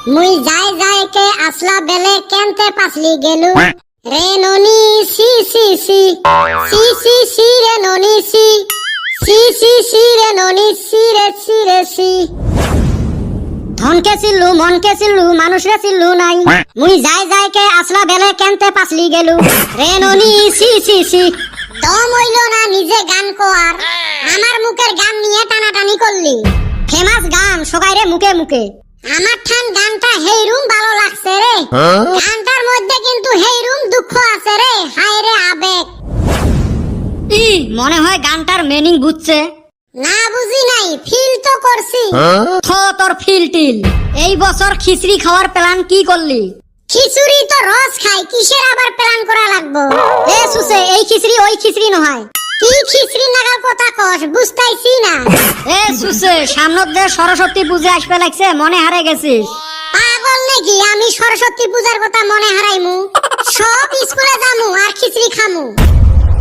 মুই যাই যাই কে আসলা বেলে কেনতে পাসলি গেলু রে ননি সি সি সি সি সি সি রে ননি সি সি সি সি রে ননি সি রে সি রে সি ধনকে চিল্লু মনকে চিল্লু মানুষরে চিল্লু নাই মুই যাই যাই কে আসলা বেলে কেনতে পাসলি গেলু রে ননি সি সি সি দম হইল না নিজে গান কোয়ার আমার মুখের গান নিয়ে টানাটানি করলি ফেমাস গান সবাইরে মুখে মুখে আমার ঠান গানটা হেইরুম ভালো লাগছে রে গানটার মধ্যে কিন্তু হেইরুম দুঃখ আছে রে হায় রে আবেগ ই মনে হয় গানটার মিনিং বুঝছে না বুঝি নাই ফিল তো করছি থো তোর ফিল টিল এই বছর খিচুড়ি খাওয়ার প্ল্যান কি করলি খিচুড়ি তো রোজ খাই কিসের আবার প্ল্যান করা লাগবো এ সুসে এই খিচুড়ি ওই খিচুড়ি নহয় কি খিচুড়ি নাগাল কথা কস বুঝতাইছি না এ সুসে সামনের যে সরস্বতী পূজা আসবে লাগছে মনে হারে গেছিস পাগল নাকি আমি সরস্বতী পূজার কথা মনে হারাইমু সব স্কুলে যামু আর খিচুড়ি খামু